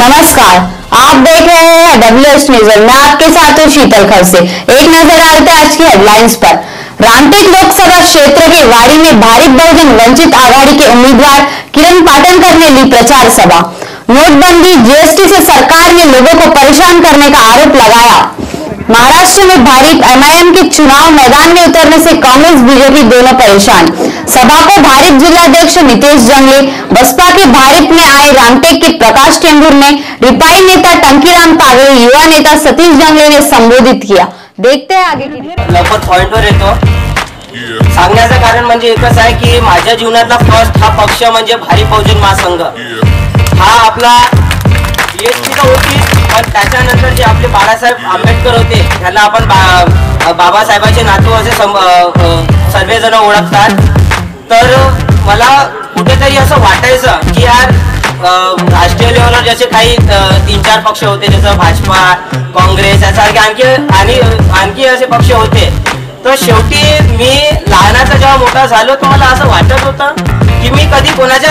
नमस्कार, आप देख रहे हैं WH न्यूज। मैं आपके साथ हूँ शीतल खरसे। एक नजर डालते हैं आज की हेडलाइंस पर। रामटेक लोकसभा क्षेत्र के वाड़ी में भारित बहुजन वंचित आघाड़ी के उम्मीदवार किरण पाटनकर ने ली प्रचार सभा। नोटबंदी, GST से सरकार ने लोगों को परेशान करने का आरोप लगाया। महाराष्ट्र में भारित MIM के चुनाव मैदान में उतरने से कांग्रेस बीजेपी दोनों परेशान। सभा को भारित जिलाध्यक्ष नितेश जंगले, बसपा के भारित में आए रामटेक के प्रकाश टेंभुर ने, रिपाई नेता टंकीराम कागळे, युवा नेता सतीश जंगले ने संबोधित किया। देखते हैं आगे की लवकर पॉइंटवर येतो। सांगण्याचं कारण म्हणजे एकच आहे की माझ्या जीवनातला फर्स्ट हा पक्ष म्हणजे भारित बहुजन महासंघ। हा आपला BSPचा होती आणि त्याच्यानंतर जे आपले बाळासाहेब आंबेडकर होते त्यांना आपण बाबासाहेबांचे नातू असे सर्वजण ओळखतात। तर मला कुठेतरी असं वाटायचं की यार राष्ट्रीय लेवलवर जसे काही 3-4 पक्ष होते जसं भाजपा, काँग्रेस यासारखे आणखी असे पक्ष होते। तर शेवटी मी लहानाचा जेव्हा मोठा झालो तर मला असं वाटत होतं की मी कधी कोणाच्या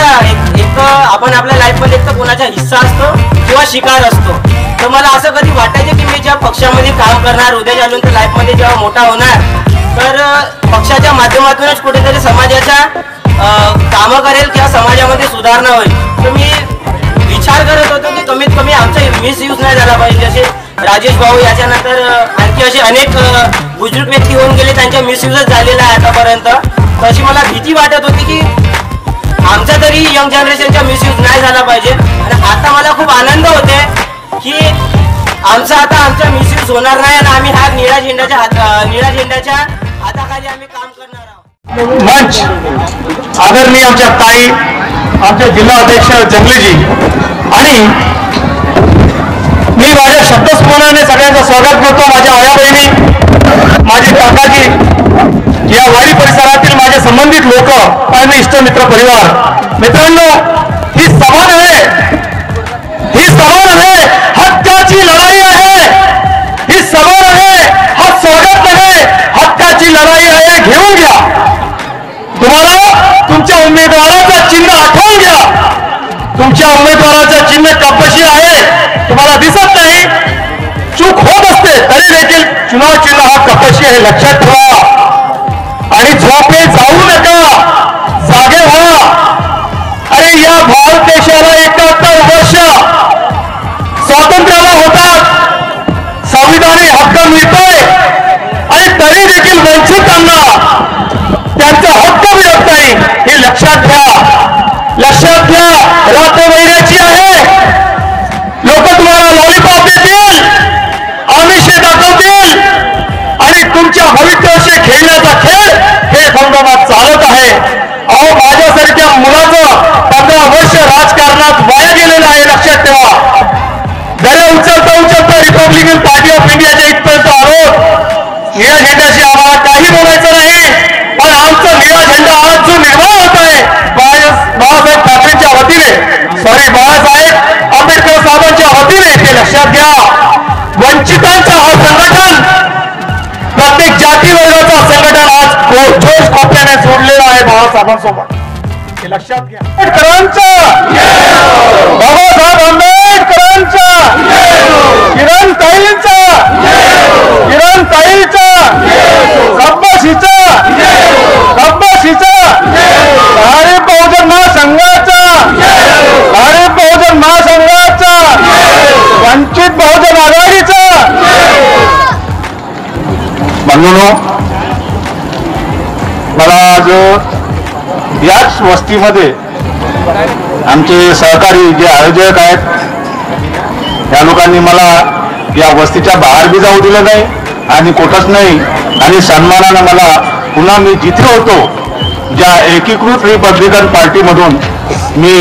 एक आपण आपल्या लाईफमध्ये एक तर कोणाचा हिस्सा असतो किंवा शिकार असतो। तर मला असं कधी वाटायचं की मी ज्या पक्षामध्ये काम करणार, उद्या चालून तर लाईफमध्ये जेव्हा मोठा होणार तर पक्षाच्या माध्यमातूनच कुठेतरी समाजाच्या कामं करेल किंवा समाजामध्ये सुधारणा होईल। तर मी विचार करत होतो की कमीत कमी आमचा मिसयूज नाही झाला पाहिजे। जसे राजेश भाऊ याच्यानंतर आणखी असे अनेक बुजुर्ग व्यक्ती होऊन गेले, त्यांचा मिसयूजच झालेला आहे आतापर्यंत। तशी मला भीती वाटत होती की आमचा तरी यंग जनरेशनचा मिसयूज नाही झाला पाहिजे। आणि आता मला खूप आनंद होते की आमचा मिसयूज होणार नाही आणि आम्ही हा निळ्या झेंड्याच्या हाताखाली आम्ही काम करणार आहोत। मंच आदरणीय आमच्या ताई, आमचे जिल्हा अध्यक्ष जंगलेजी आणि मी माझ्या शब्दस्मरणाने सगळ्यांचं स्वागत करतो। माझ्या आया बहिणी, माझे काकाजी, या वाडी परिसरातील माझे संबंधित लोक आणि इष्ट मित्र परिवार, मित्रांनो ही सभा नव्हे, ही सभा नव्हे, हक्काची लढाई आहे। ही सभा नव्हे, हा स्वागत नव्हे, हक्काची लढाई आहे। घेऊन घ्या, तुम्हाला तुमच्या उमेदवाराचं चिन्ह आठवून घ्या। तुमच्या उमेदवाराचं चिन्ह कपशी आहे, तुम्हाला दिसत नाही, चूक होत असते तरी देखील चुनाव चिन्ह हा कपशी आहे, लक्षात ठेवा। आणि झोपे जाऊ नका, जागे व्हा। अरे या भारत देशाला 71 वर्ष स्वातंत्र्याला होतात, संविधानी हक्क मिळतोय आणि तरी देखील वंचितांना त्यांचा हक्क मिळत नाही, हे लक्षात घ्या। लक्षात घ्या, रात्र महिन्याची आहे। लोक तुम्हाला लॉलीपॉप देतील, आमिषे दाखवतील आणि तुमच्या भविष्याशी खेळण्याचा खेळ हे संगमात चालत आहे। अहो माझ्यासारख्या मुलाचं 15 वर्ष राजकारणात वाया गेलेलं आहे, लक्षात ठेवा। जरा उचलता रिपब्लिकन पार्टी ऑफ इंडियाच्या इथपर्यंत आलो। निळ्या झेंड्याशी आम्हाला काही बोलायचं नाही, पण आमचा निळा झेंडा आज जो निर्माण होत आहे बाळासाहेब ठाकरेंच्या वतीने, बाळासाहेब आंबेडकर साहेबांच्या वतीने, ते लक्षात घ्या। वंचितांचा हा संघटन, प्रत्येक जाती वर्गाचा संघटन आज जोश खोपल्याने सोडलेला आहे बाळासाहेबांसोबत, हे लक्षात घ्या। बाबासाहेब आंबेडकरांचा, किरण ताईंचा, भारित बहुजन महासंघाचा, वंचित बहुजन आघाडीचा। बंधूंनो, मला आज याच वस्तीमध्ये आमचे सहकारी जे आयोजक आहेत या लोकांनी मला या वस्तीच्या बाहेर बी जाऊ दिलं नाही आणि कुठंच नाही, आणि सन्मानानं मला पुन्हा मी जिथे होतो ज्या एकीकृत रिपब्लिकन पार्टीमधून मी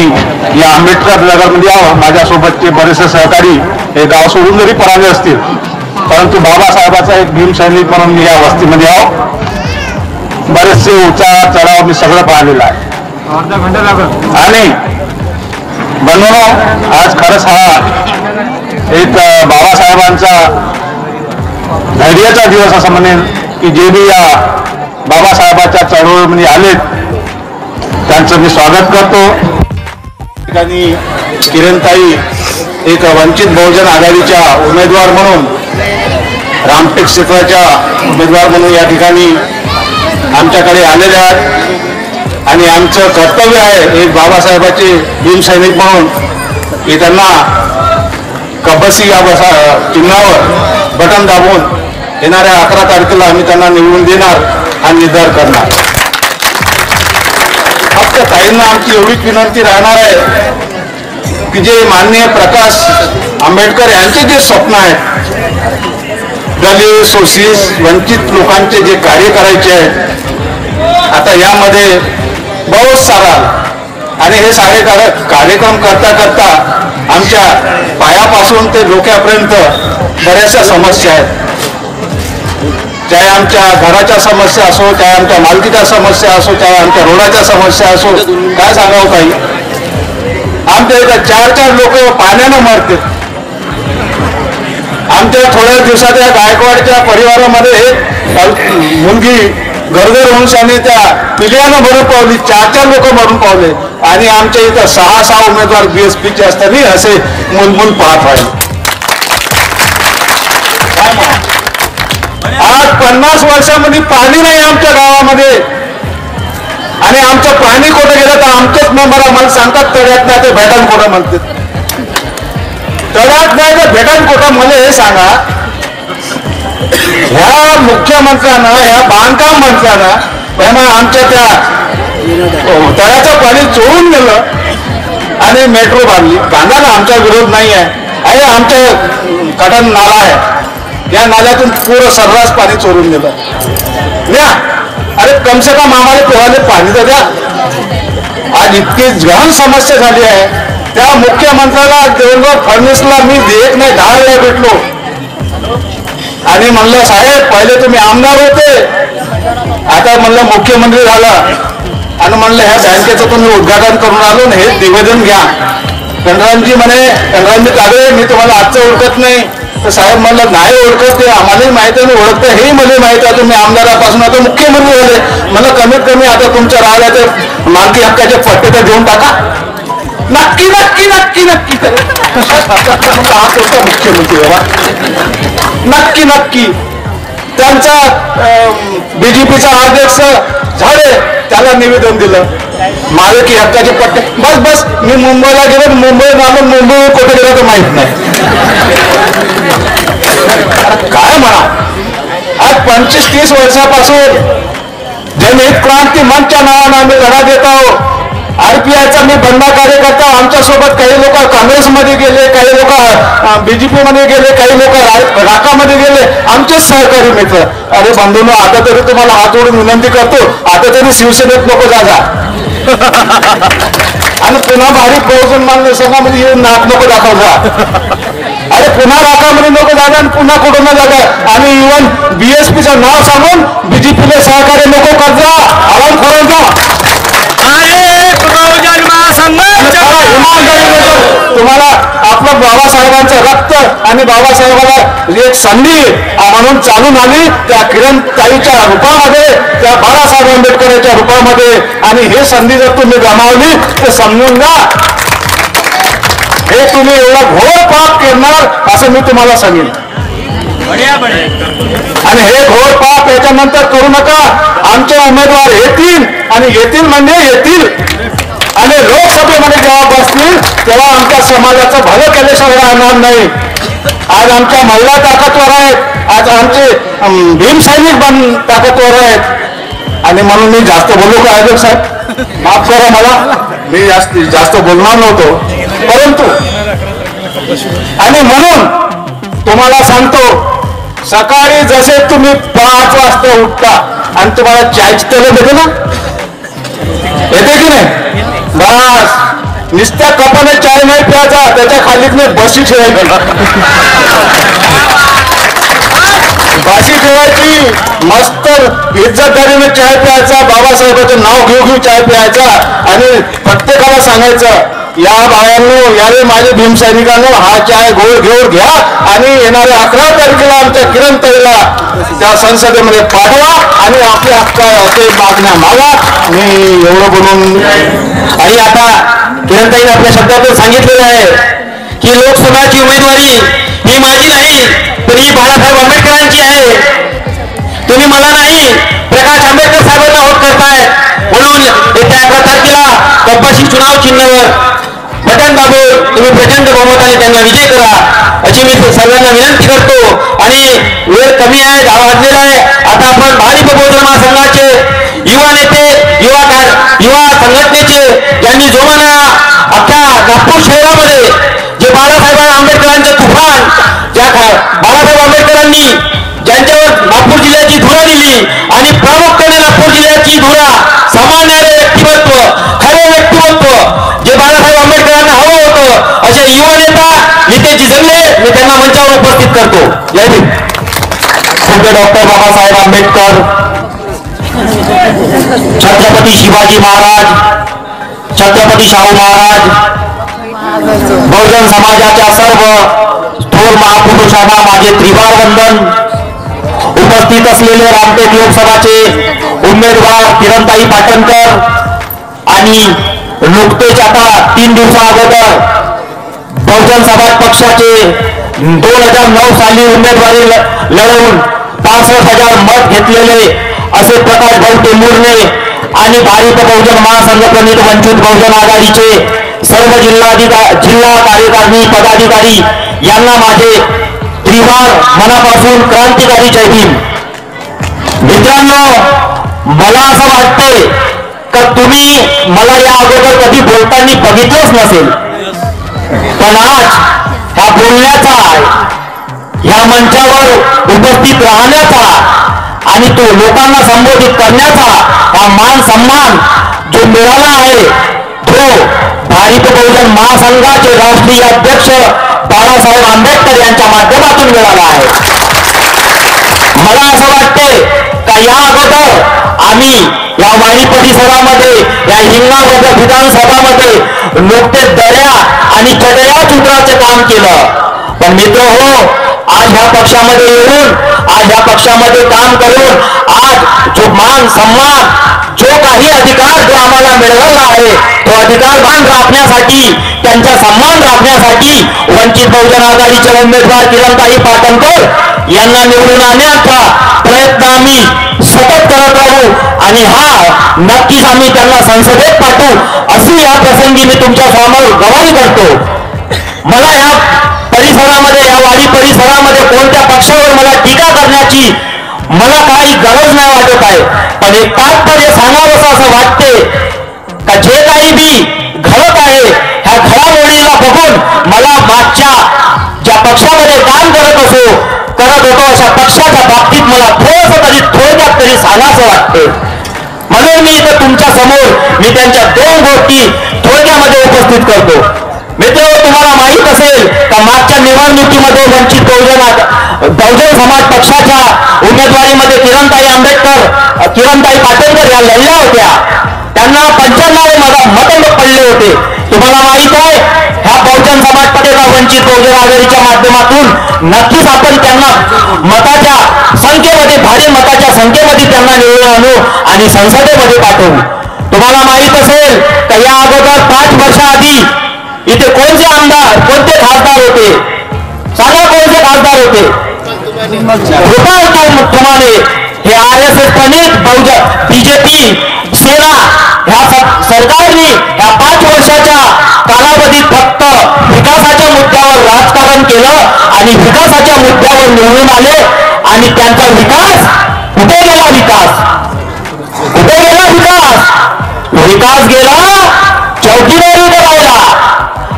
या आंबेडकर नगरमध्ये यावं, माझ्यासोबतचे बरेचसे सहकारी हे गाव सोडून जरी पळाले असतील परंतु बाबासाहेबाचा एक भीमसैनिक म्हणून मी या वस्तीमध्ये यावं। बरेचसे उतार चढाव मी सगळं पाहिलेलं आहे आणि बनवणं आज खरंच हा एक बाबासाहेबांचा धैर्याचा दिवस असं म्हणेल की जे बी या बाबासाहेबांच्या चळवळीमध्ये आलेत त्यांचं मी स्वागत करतो। ठिकाणी किरणताई एक वंचित बहुजन आघाडीच्या उमेदवार म्हणून, रामटेक क्षेत्राच्या उमेदवार म्हणून या ठिकाणी आमच्याकडे आलेले आहेत आणि आमचं कर्तव्य आहे एक बाबासाहेबांचे भीमसैनिक म्हणून की त्यांना कब्बसी या चिन्हावर बटन दाबून येणाऱ्या 11 तारखेला आम्ही त्यांना निवडून देणार हा निर्धार करणार. फक्त ताईंना आमची एवढीच विनंती राहणार आहे की जे माननीय प्रकाश आंबेडकर यांचे जे स्वप्न आहेत, दलित शोषित वंचित लोकांचे जे कार्य करायचे आहे, आता यामध्ये बहुत सारा आणि हे सारे कार्यक्रम करता करता आमच्या पायापासून ते डोक्यापर्यंत बऱ्याचशा समस्या आहेत. चाहे आमच्या घराच्या समस्या असो, चाहे आमच्या मालकीच्या समस्या असो, चाहे आमच्या रोडाच्या समस्या असो, काय सांगावं काही. आमच्या इथं 4-4 लोक पाण्यानं मरते. आमच्या थोड्या दिवसात या गायकवाडच्या परिवारामध्ये एक मुलगी गरगर वंशाने त्या पिल्यानं मरून पावली, 4-4 लोक मरून पावले आणि आमच्या इथं 6 उमेदवार BSPचे असताना असे मुलमुल पाहत राहिले. आज 50 वर्षामध्ये पाणी नाही आमच्या गावामध्ये आणि आमचं पाणी कुठं गेलं तर आमचेच मेंबर आम्हाला सांगतात तळ्यात नाही ते भेटान कुठं म्हणतात. तळ्यात नाही तर भेटान कुठं. मला हे सांगा, ह्या मुख्यमंत्र्यांना, ह्या बांधकाम मंत्र्यांना आमच्या त्या तळ्याचं पाणी चोरून नेलं आणि मेट्रो बांधली. बांधायला आमचा विरोध नाही आहे. आमच्या कटन नाला आहे, या नाल्यातून पूर्ण सर्रास पाणी चोरून नेलं. द्या, अरे कम से कम आम्हाला पोहायला पाणी तर द्या. आज इतकी गहन समस्या झाली आहे. त्या मुख्यमंत्र्याला देवेंद्र फडणवीसला मी 1 नाही 10 वेळा भेटलो आणि म्हणलं साहेब पहिले तुम्ही आमदार होते, आता म्हणलं मुख्यमंत्री झाला आणि म्हणलं ह्या बँकेचं तुम्ही उद्घाटन करून आलो ना, हे निवेदन घ्या. गणरामजी कागडे मी तुम्हाला आजचं ओळखत नाही. तर साहेब म्हणलं नाही ओळखत, ते आम्हालाही माहिती आहे, ओळखतं हेही मला माहिती आहे. तुम्ही आमदारापासून आता मुख्यमंत्री झाले, मला कमीत कमी आता तुमच्या राहिल्या ते मालकी हक्काचे पट्टे तर घेऊन टाका. नक्की नक्की नक्की नक्की हा होता मुख्यमंत्री बाबा, नक्की नक्की. त्यांचा BJPचा अध्यक्ष झाले, त्याला निवेदन दिलं मालकी हक्काचे पट्टे. बस बस मी मुंबईला गेलो, मुंबईत आलो, मुंबई कुठे गेलं तर माहित नाही. काय म्हणा, आज 25-30 वर्षापासून जनहित क्रांती मंचच्या नावानं आम्ही लढा देत आहोत. RPIचा मी बंडा कार्यकर्ता. आमच्यासोबत काही लोक काँग्रेसमध्ये गेले, काही लोक BJP मध्ये गेले, काही लोक राकामध्ये गेले, आमचेच सहकारी मित्र. अरे बंधूंनो, आता तरी तुम्हाला हात जोडून विनंती करतो, आता तरी शिवसेनेत नको जागा आणि पुन्हा भारिप बहुजन मान्य संघामध्ये येऊन नाक नको दाखवता. अरे पुन्हा राकामध्ये नको जागा आणि पुन्हा कुठं न जागा आणि इव्हन BSPचं नाव सांगून BJPला सहकार्य नको करता. आवाज खरं तुम्हाला आपलं बाबासाहेबांचं रक्त आणि बाबासाहेबाला एक संधी म्हणून चालून आली त्या किरणताईच्या रूपामध्ये, त्या बाळासाहेब आंबेडकरांच्या रूपामध्ये. आणि हे संधी जर तुम्ही गमावली तर समजून जा हे तुम्ही एवढा घोर पाप करणार असं मी तुम्हाला सांगेन. आणि हे घोर पाप याच्यानंतर करू नका. आमचे उमेदवार येतील आणि येतील म्हणजे येतील आणि लोकसभेमध्ये जेव्हा बसतील तेव्हा आमच्या समाजाचं भलं केल्याशिवाय राहणार नाही. आज आमच्या महिला ताकदवर आहेत, आज आमचे भीमसैनिक ताकदवर आहेत. आणि म्हणून मी जास्त बोलू का आयोजक साहेब, माफ करा मला, मी जास्त बोलणार नव्हतो. परंतु आणि म्हणून तुम्हाला सांगतो, सकाळी जसे तुम्ही 5 वाजता उठता आणि तुम्हाला चायची तलब येते ना, येते की नाही, बस नुसत्या कपाने चाय नाही प्यायचा, त्याच्या खालीच नाही बशी ठेवायची. बाशी ठेवायची, मस्त इज्जतदारीने चाय प्यायचा, बाबासाहेबांचं नाव घेऊ घेऊ चाय प्यायचा आणि प्रत्येकाला सांगायचं या बायांनो, यावे माझे भीमसैनिकांनो, हा चाय गोड घेऊन घ्या आणि येणाऱ्या 11 तारखेला आमच्या किरणताईला त्या संसदेमध्ये पाठवा आणि आपल्या हक्काचे मागण्या मागा. मी एवढं बोलून आणि आता किरणताईने आपल्या शब्दातून सांगितलेलं आहे की लोकसभाची उमेदवारी ही माझी नाही, तर ही बाळासाहेब आंबेडकरांची आहे. तुम्ही मला नाही, प्रकाश आंबेडकर साहेबांना वोट करताय, म्हणून येत्या 11 तारखेला कपाशी चुनाव चिन्हावर बटन दाबून तुम्ही प्रचंड बहुमताने त्यांना विजय करा, अशी मी सर्वांना विनंती करतो. आणि वेळ कमी आहे, 10 वाजलेला आहे. आता आपण भारिप बहुजन महासंघाचे युवा नेते, युवा संघटनेचे ज्यांनी जोमाना अख्ख्या नागपूर शहरामध्ये जे बाळासाहेब आंबेडकरांचं तुफान, ज्या बाळासाहेब आंबेडकरांनी ज्यांच्यावर नागपूर जिल्ह्याची धुरा दिली आणि प्रामुख्याने नागपूर जिल्ह्याची धुरा सामान्य व्यक्तिमत्व, खरे व्यक्तिमत्व जे बाळासाहेब आंबेडकरांना हवं होतं, असे युवा नेता नितेश झल्ले मी त्यांना मंचावर उपस्थित करतो. जय भीम. डॉक्टर बाबासाहेब आंबेडकर, छत्रपती शिवाजी महाराज, छत्रपती शाहू महाराज, बहुजन समाजाच्या सर्व थोर महापुरुषांना माझे त्रिवार वंदन. उपस्थित असलेले रामटेक लोकसभाचे उमेदवार किरणताई पाटणकर आणि नुकतेच आता 3 दिवसा अगोदर बहुजन समाज पक्षाचे 2009 साली उमेदवारी लढवून 65,000 मत घेतलेले असे प्रकाश भाऊ टेंभुर्णे आणि भारिप बहुजन महासंघ प्रणित वंचित बहुजन आघाडीचे सर्व जिल्हा कार्यकारिणी पदाधिकारी यांना माझे त्रिवार मनापासून क्रांतिकारी जय भीम. मित्रांनो, मला असं वाटते का तुम्ही मला या अगोदर कधी बोलताना बघितलंच नसेल, पण आज ह्या बोलण्याचा, ह्या मंचावर उपस्थित राहण्याचा आणि तो लोकांना संबोधित करण्याचा हा मान सन्मान जो मिळाला आहे, तो भारिप बहुजन महासंघाचे राष्ट्रीय अध्यक्ष बाळासाहेब आंबेडकर यांच्या माध्यमातून मिळाला आहे. मला असं वाटते का या अगोदर आम्ही या वाणी परिसरामध्ये, या हिंगणा विधानसभामध्ये नुकतेच दऱ्या आणि चढया चित्राचे काम केलं. पण मित्र हो, आज ह्या पक्षामध्ये येऊन, आज ह्या पक्षामध्ये काम करून, आज जो मान सन्मान, जो काही अधिकार जो आम्हाला मिळाला आहे, तो अधिकार मान राखण्यासाठी, त्यांचा सन्मान राखण्यासाठी वंचित बहुजन आघाडीचे उमेदवार किरणताई पाटणकर यांना निवडून आणण्याचा प्रयत्न आम्ही सतत करत राहू आणि हा नक्कीच आम्ही त्यांना संसदेत पाठवू, अशी या प्रसंगी मी तुमच्या समोर गवाही करतो. मला या परिसरामध्ये, या वाडी परिसरामध्ये कोणत्या पक्षावर मला टीका करण्याची मला काही गरज नाही वाटत आहे, पण एक तात्पर्य सांगावं असं वाटते का जे काही मी घडत आहे, ह्या घडामोडीला बघून मला मागच्या ज्या पक्षामध्ये काम करत होतो अशा पक्षाच्या बाबतीत मला थोडक्यात तरी सांगावं वाटते. म्हणून मी इथं तुमच्या समोर मी त्यांच्या 2 गोष्टी थोडक्यामध्ये उपस्थित करतो. मित्र, तुम्हाला माहित असेल का मागच्या निवडणुकीमध्ये वंचित बहुजन समाज पक्षाच्या उमेदवारीमध्ये किरणताई पाटणकर या लढल्या होत्या. त्यांना 95 मत पडले होते. तुम्हाला माहित आहे, ह्या बहुजन समाज पक्षाच्या वंचित बहुजन आघाडीच्या माध्यमातून नक्कीच आपण त्यांना मताच्या संख्येमध्ये, भारी मताच्या संख्येमध्ये त्यांना निवडून आणू आणि संसदेमध्ये पाठवू. तुम्हाला माहित असेल का या अगोदर 5 वर्षाआधी इथे कोणते आमदार, कोणते खासदार होते? सांगा, कोणते खासदार होते? गोपाळ तुम्हाने हे RSS प्रणित बीजेपी सेना ह्या सरकारने ह्या 5 वर्षाच्या कालावधीत फक्त विकासाच्या मुद्द्यावर राजकारण केलं आणि विकासाच्या मुद्द्यावर निवडून आले. आणि त्यांचा विकास कुठे गेला? कुठे गेला विकास गेला चौकीदारी करायला.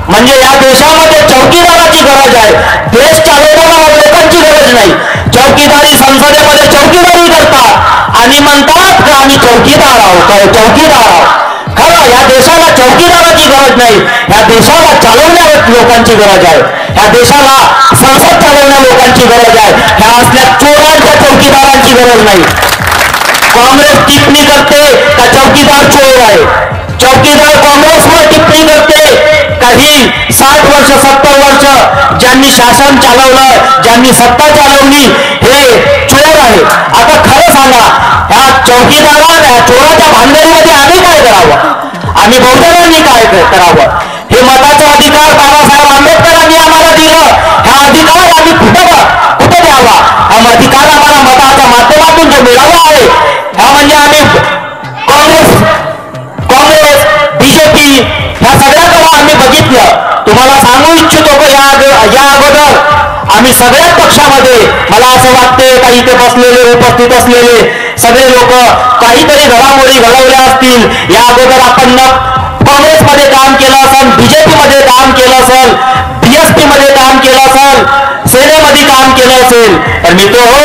म्हणजे या देशामध्ये चौकीदाराची गरज आहे, देश चालवणाऱ्या लोकांची गरज नाही. चौकीदारी संसदेमध्ये चौकीदारी करतात आणि म्हणतात का आम्ही चौकीदार आहोत. खरं या देशाला चौकीदाराची गरज नाही, या देशाला चालवणाऱ्या लोकांची गरज आहे. ह्या देशाला संसद चालवणाऱ्या लोकांची गरज आहे. ह्या असल्या चोरांच्या चौकीदारांची गरज नाही. काँग्रेस टिप्पणी करते का चौकीदार चोर आहे. चौकीदार काँग्रेसवर टिप्पणी करते. काही 60 वर्ष 70 वर्ष ज्यांनी शासन चालवलं, ज्यांनी सत्ता चालवली, हे चोर आहे. आता खरं सांगा, ह्या चौकीदारांना, चोराच्या भानगडीमध्ये आम्ही काय करावं? आम्ही बहुजनांनी काय करावं? हे मताचा अधिकार बाबासाहेब आंबेडकरांनी आम्हाला दिलं, हा अधिकार आम्ही कुठं द्यावा? हा अधिकार आम्हाला मताच्या माध्यमातून जो मिळाला आहे, हा म्हणजे आम्ही काँग्रेस बीजेपी ह्या सगळ्याकडे आम्ही बघितलं. तुम्हाला सांगू इच्छितो की या अगोदर आम्ही सगळ्याच पक्षामध्ये, मला असं वाटते का इथे बसलेले उपस्थित असलेले सगळे लोक काहीतरी घडामोडी घडवल्या असतील. या अगोदर आपण काँग्रेसमध्ये काम केलं असेल, बीजेपी मध्ये काम केलं असेल, बीएसपी मध्ये काम केलं असेल, सेनेमध्ये काम केलं असेल. तर मित्र हो,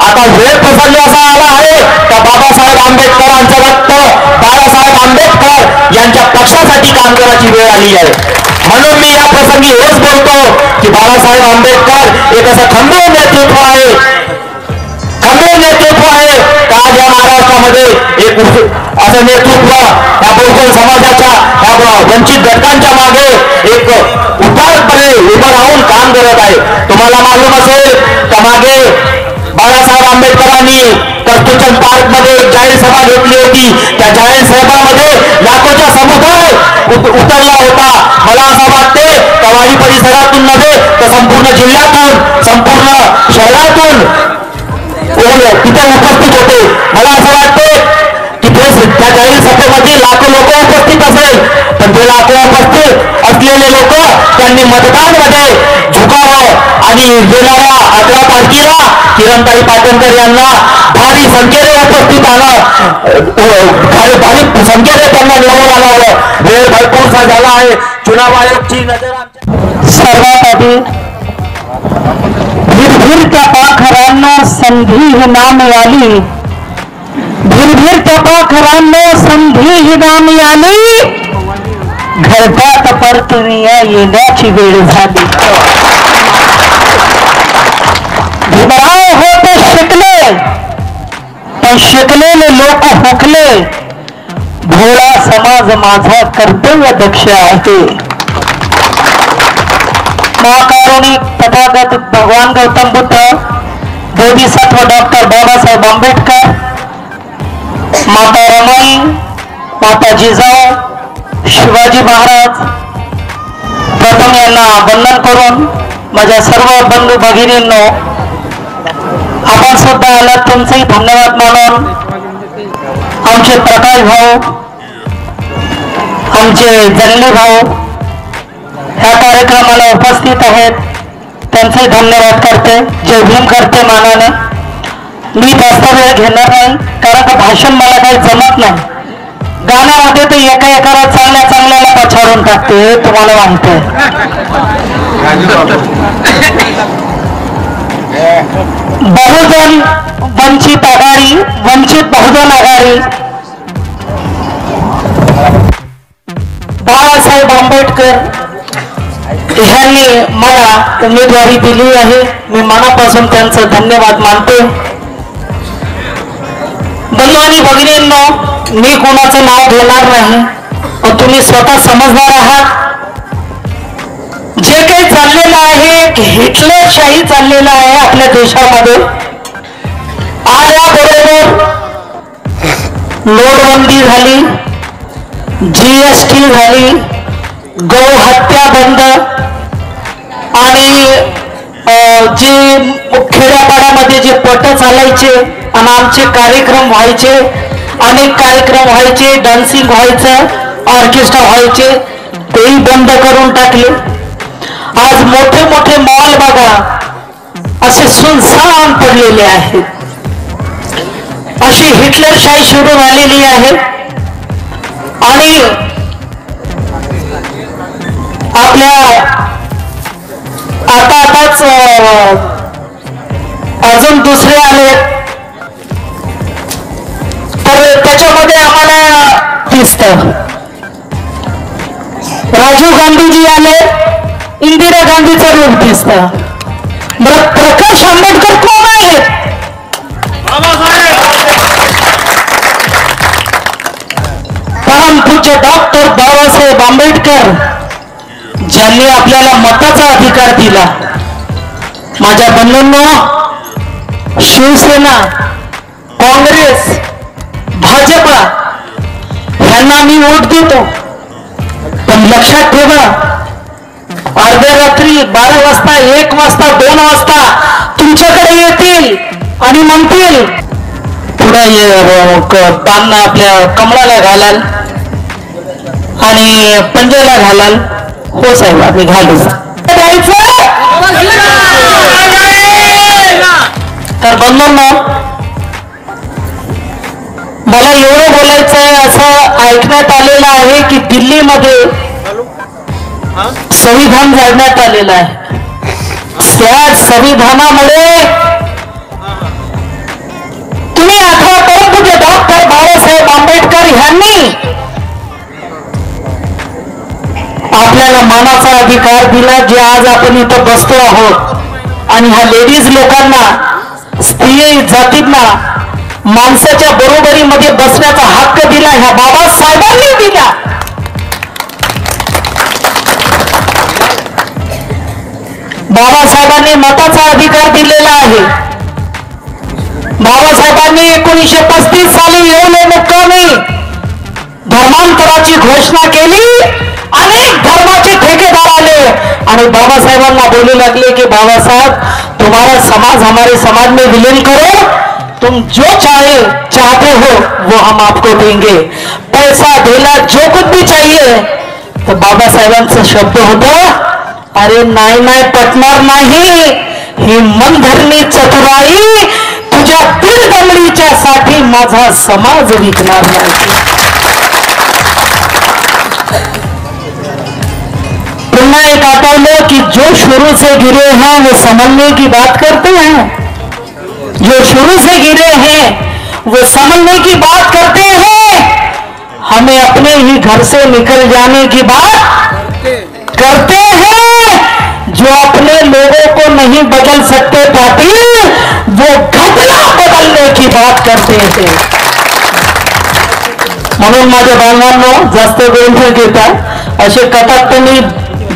आता वेळ प्रसंग असा आला आहे का बाबासाहेब आंबेडकरांचं रक्त बाळासाहेब आंबेडकर यांच्या पक्षासाठी काम करायची वेळ आली आहे. म्हणून मी या प्रसंगी हेच बोलतो की बाळासाहेब आंबेडकर एक असं खंबीर नेतृत्व आहे, खंबीर नेतृत्व आहे का आज या महाराष्ट्रामध्ये एक असं नेतृत्व या बहुजन समाजाच्या या वंचित घटकांच्या मागे एक उठावपणे उभं राहून काम करत आहे. तुम्हाला मालूम असेल का मागे बाळासाहेब आंबेडकरांनी कस्तुरचंद पार्क मध्ये एक जाहीर सभा घेतली होती. त्या जाहीर सभामध्ये लाखोचा समुदाय उतरला होता. मला असं वाटते का वाडी परिसरातून नव्हे तर संपूर्ण जिल्ह्यातून, संपूर्ण शहरातून तिथे उपस्थित होते. मला असं वाटते की त्या जाहीर सभेमध्ये लाखो लोक उपस्थित असेल, पण ते लाखो उपस्थित असलेले लोक त्यांनी मतदानमध्ये झुकावं आणि येणाऱ्या 11 तारखेला किरणताई पाटणकर यांना भारी संख्येने उपस्थित भारी संख्येने त्यांना निवडून आणावं. वेळ भरपूरसा झाला आहे. चुनाव आयोगची नजर सर्वात आधी भिरभिरत्या पाखरांना संधी ही ना मिळाली, भिरभिरत्या पाखरांना संधी ही ना मिळाली, घरटात परतून येण्याची वेळ झाली. भीमराव होते शिकले, पण शिकलेले लोक हुकले. भोळा समाज माझा कर्तव्य दक्ष आहे. महाकारुणिक तथागत भगवान गौतम बुद्ध, बोधिसत्व डॉक्टर बाबासाहेब आंबेडकर, माता रमाई, माता जिजाऊ, शिवाजी महाराज, प्रथम यांना वंदन करून माझ्या सर्व बंधू भगिनींनो, आपण सुद्धा आलात, तुमचेही धन्यवाद मानून आमचे प्रकाश भाऊ, आमचे जंगली भाऊ ह्या कार्यक्रमाला उपस्थित आहेत, त्यांचे धन्यवाद करते. जय भीम करते मानाने. मी जास्त वेळ घेणार नाही, कारण का भाषण मला काही जमत नाही. गाण्यामध्ये तर एकाला चांगल्याला पछाडून टाकते, तुम्हाला माहिती आहे. बहुजन वंचित आघाडी, वंचित बहुजन आघाडी, बाळासाहेब आंबेडकर ह्यांनी मला उमेदवारी दिली आहे. मी मनापासून त्यांचं धन्यवाद मानते. बंधू आणि भगिनींनो, मी कोणाचं नाव घेणार नाही, पण तुम्ही स्वतः समजणार आहात. जे काही चाललेलं आहे, हिटलरशाही चाललेलं आहे आपल्या देशामध्ये. आल्याबरोबर नोटबंदी झाली, जीएसटी झाली, गौ हत्या बंद, आणि जे खेड्यापाड्यामध्ये जे पट चालायचे आणि आमचे कार्यक्रम व्हायचे, अनेक कार्यक्रम व्हायचे, डान्सिंग व्हायचं, ऑर्केस्ट्रा व्हायचे, तेही बंद करून टाकले. आज मोठे मोठे मॉल बघा असे सुनसान पडलेले आहेत. अशी हिटलरशाही सुरू झालेली आहे. आणि आपल्या आताच अजून दुसरे आले, तर त्याच्यामध्ये आम्हाला दिसतं राजीव गांधीजी आले, इंदिरा गांधीचं रूप दिसतं. बरं, प्रकाश आंबेडकर कोण आहेत? परमपूज्य डॉक्टर बाबासाहेब आंबेडकर, ज्यांनी आपल्याला मताचा अधिकार दिला. माझ्या बंधूंनो, शिवसेना, काँग्रेस, भाजपा ह्यांना मी वोट देतो, पण लक्षात ठेवा, अर्ध्या रात्री 12 वाजता 1 वाजता 2 वाजता तुमच्याकडे येतील आणि म्हणतील पुढे पान आपल्या कमळाला घालाल आणि पंजाला घालाल. हो साहेब आम्ही घालू. तर बंधूंनो, मला एवढं बोलायचं आहे, असं ऐकण्यात आलेलं आहे की दिल्लीमध्ये संविधान जाळण्यात आलेलं आहे. त्या संविधानामुळे तुम्ही आठवा परंतु डॉक्टर बाबासाहेब आंबेडकर यांनी आपल्याला मानाचा अधिकार दिला, जे आज आपण इथं बसतो आहोत. आणि ह्या लेडीज लोकांना, स्त्री जातींना माणसाच्या बरोबरीमध्ये बसण्याचा हक्क दिला, ह्या बाबासाहेबांनी दिला. बाबासाहेबांनी मताचा अधिकार दिलेला आहे. बाबासाहेबांनी 1935 साली येऊन मुक्कामी धर्मांतराची घोषणा केली. अनेक धर्माचे ठेकेदार आले आणि बाबासाहेबांना बोलू लागले की बाबासाहेब, तुम्हारा समाज हमारे समाज में विलीन करो, तुम जो चाहते हो वो हम आपको देंगे, पैसा देना जो कुछ भी चाहिए. तो बाबासाहेबांचा शब्द होता, अरे नाही नाही पटणार नाही, ही मनधरणी चतुराई तुझ्या दीड दमडीच्या साठी माझा समाज विकणार नाही. पुन्हा एक आठवलं की जो शुरू से गिरे हैं वो संभलने की बात करते हैं. जो शुरू से गिरे हैं वो संभलने की बात करते हैं. हमें अपने ही घर से निकल जाने की बात करते हैं. जो अपने लोगों को नहीं बदल सकते पाटिल, वो घटना बदलने की बात करते हैं. म्हणून माझ्या बांधवांनो, जास्त वेळ न घेता असे कथात तुम्ही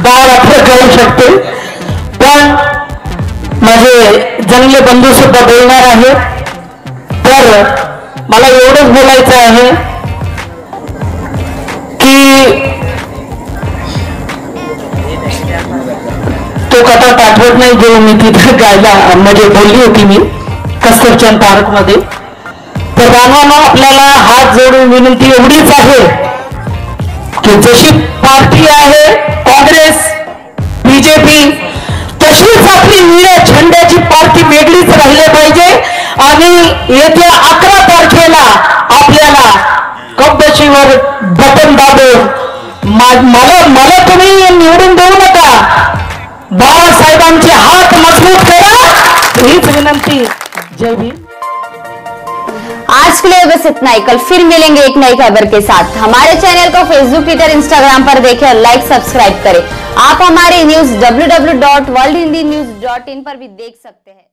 10-18 करू शकते, पण माझे जंगले बंधू सुद्धा बोलणार आहे. तर मला एवढंच बोलायचं आहे की तो कथा आठवत नाही जो मी तिथे गायला म्हणजे बोलली होती मी कस्तुरचंद पार्क मध्ये. तर बांधवांनो, आपल्याला हात जोडून विनंती एवढीच आहे की जशी पार्टी आहे काँग्रेस, बीजेपी, तशीच आपली निळ्या झेंड्याची पार्टी वेगळीच राहिले पाहिजे. आणि येत्या 11 तारखेला आपल्याला कपबशीवर बटन दाबून मला तुम्ही निवडून देऊ नका, बाबासाहेबांचे हात मजबूत करा, हीच विनंती. जय भीम. आज के लिए बस इतना ही. कल फिर मिलेंगे एक नई खबर के साथ. हमारे चैनल को फेसबुक, ट्विटर, इंस्टाग्राम पर देखें और लाइक सब्सक्राइब करें. आप हमारे न्यूज www.worldhindinews.in पर भी देख सकते हैं.